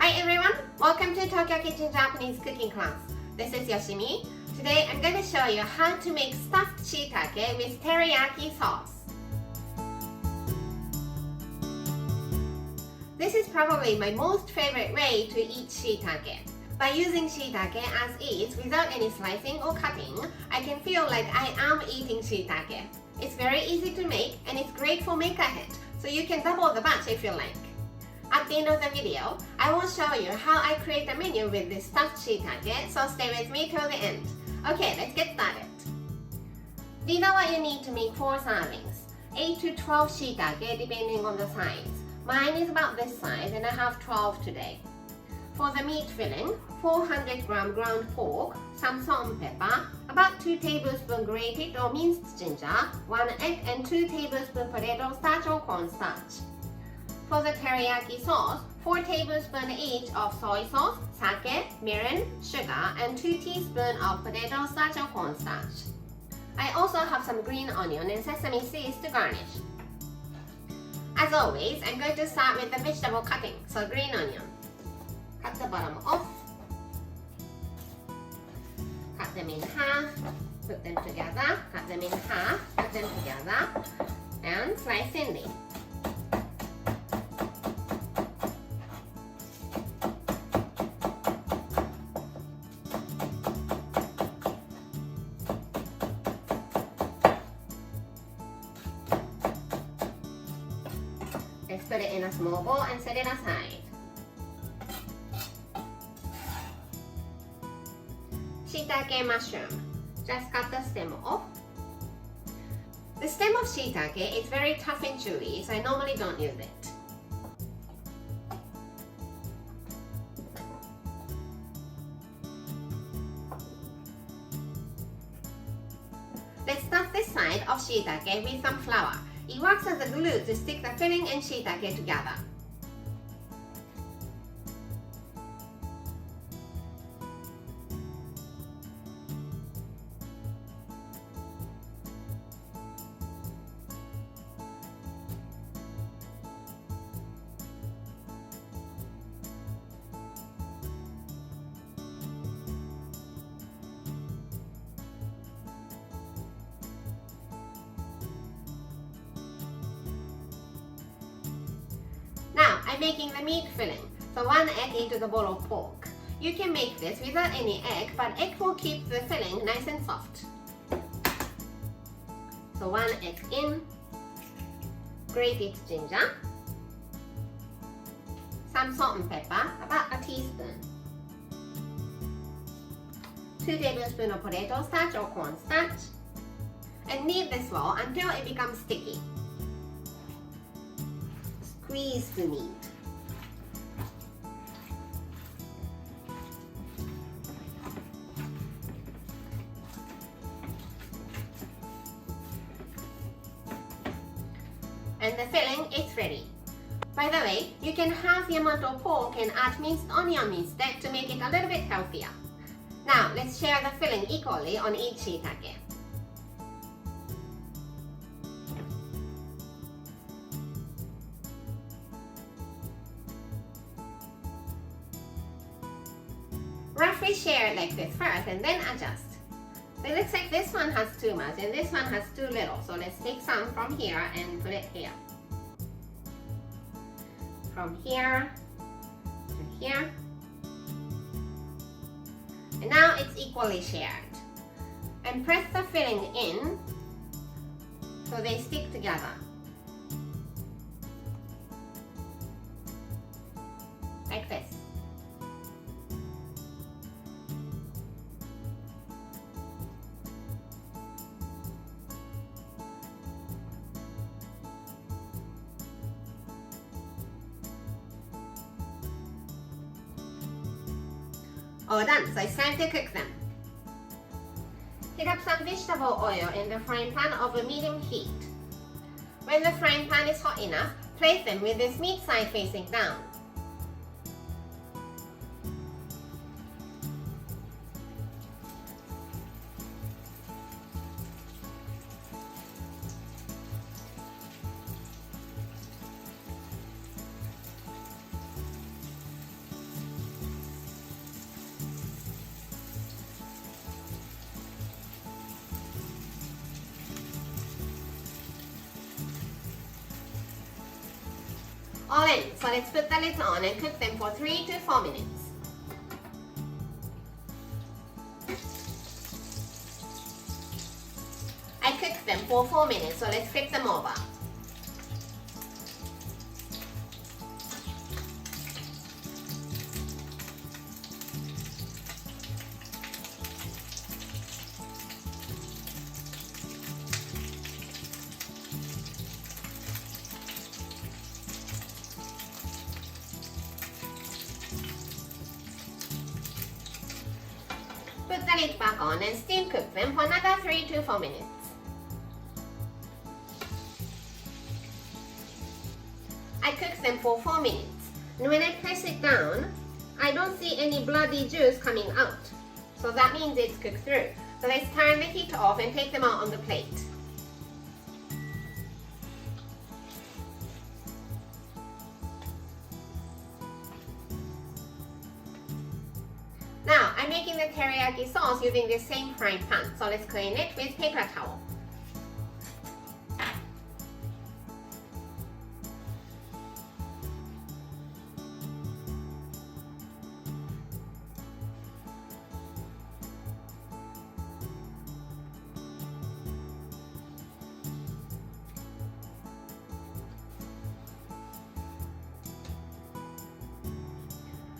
Hi everyone! Welcome to Tokyo Kitchen Japanese cooking class. This is Yoshimi. Today I'm going to show you how to make stuffed shiitake with teriyaki sauce. This is probably my most favorite way to eat shiitake. By using shiitake as is without any slicing or cutting, I can feel like I am eating shiitake. It's very easy to make and it's great for make ahead, so you can double the batch if you like. At the end of the video, I will show you how I create a menu with this stuffed shiitake, so stay with me till the end. Okay, let's get started. These are what you need to make 4 servings. 8 to 12 shiitake depending on the size. Mine is about this size and I have 12 today. For the meat filling, 400 gram ground pork, some salt and pepper, about 2 tablespoons grated or minced ginger, 1 egg and 2 tablespoons potato starch or cornstarch. For the teriyaki sauce, 4 tablespoons each of soy sauce, sake, mirin, sugar, and 2 teaspoons of potato starch or cornstarch. I also have some green onion and sesame seeds to garnish. As always, I'm going to start with the vegetable cutting, so green onion. Cut the bottom off. Cut them in half, put them together, cut them in half, put them together, and slice thinly. Let's put it in a small bowl and set it aside. Shiitake mushroom. Just cut the stem off. The stem of shiitake is very tough and chewy, so I normally don't use it. Let's stuff this side of shiitake with some flour. It works as a glue to stick the filling and shiitake together. Now, I'm making the meat filling, so 1 egg into the bowl of pork. You can make this without any egg, but egg will keep the filling nice and soft. So 1 egg in, grated ginger, some salt and pepper, about a teaspoon, 2 tablespoons of potato starch or cornstarch, and knead this well until it becomes sticky. Squeeze the meat. And the filling is ready. By the way, you can have Yamato pork and add minced onion instead to make it a little bit healthier. Now, let's share the filling equally on each shiitake. Roughly share it like this first and then adjust. So it looks like this one has too much and this one has too little. So let's take some from here and put it here. From here to here. And now it's equally shared. And press the filling in so they stick together. Like this. All done, so it's time to cook them. Heat up some vegetable oil in the frying pan over medium heat. When the frying pan is hot enough, place them with this meat side facing down. all in. So let's put the lid on and cook them for 3 to 4 minutes. I cooked them for 4 minutes, so let's flip them over. Put the lid back on and steam cook them for another 3 to 4 minutes. I cooked them for 4 minutes, and when I press it down, I don't see any bloody juice coming out. So that means it's cooked through. So let's turn the heat off and take them out on the plate. Now, I'm making the teriyaki sauce using this same frying pan, so let's clean it with paper towel.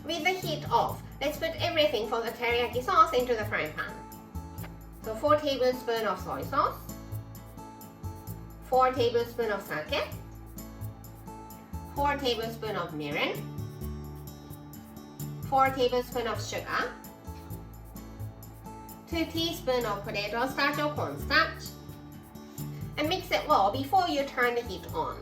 With the heat off, let's put everything for the teriyaki sauce into the frying pan. So 4 tablespoons of soy sauce, 4 tablespoons of sake, 4 tablespoons of mirin, 4 tablespoons of sugar, 2 teaspoons of potato starch or cornstarch, and mix it well before you turn the heat on.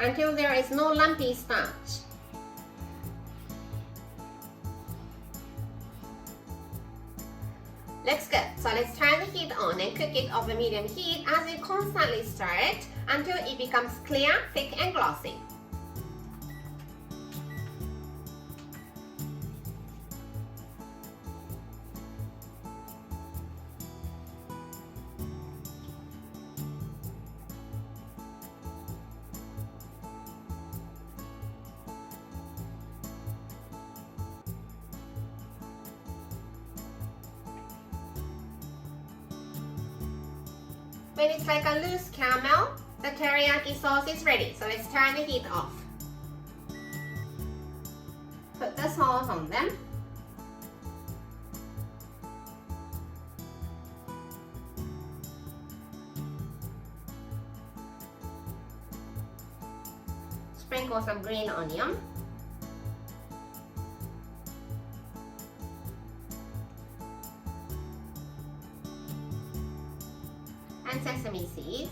Until there is no lumpy starch. Looks good, so let's turn the heat on and cook it off the medium heat as we constantly stir it until it becomes clear, thick and glossy. When it's like a loose caramel, the teriyaki sauce is ready. So let's turn the heat off. Put the sauce on them. Sprinkle some green onion. And sesame seeds.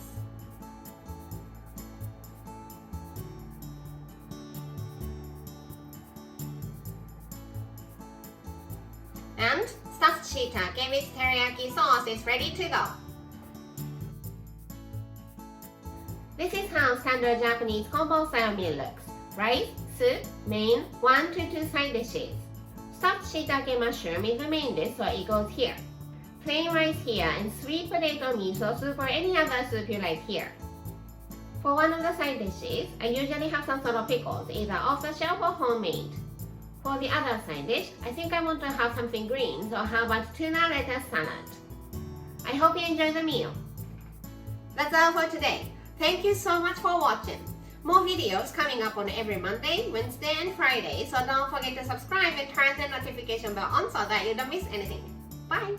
And stuffed shiitake with teriyaki sauce is ready to go. This is how standard Japanese combo style meal looks. Rice, soup, main, 1 to 2 side dishes. Stuffed shiitake mushroom is the main dish, so it goes here. Plain rice here and sweet potato miso soup or any other soup you like here. For one of the side dishes, I usually have some sort of pickles, either off the shelf or homemade. For the other side dish, I think I want to have something green, so how about tuna lettuce salad? I hope you enjoy the meal. That's all for today. Thank you so much for watching. More videos coming up on every Monday, Wednesday and Friday, so don't forget to subscribe and turn the notification bell on so that you don't miss anything. Bye!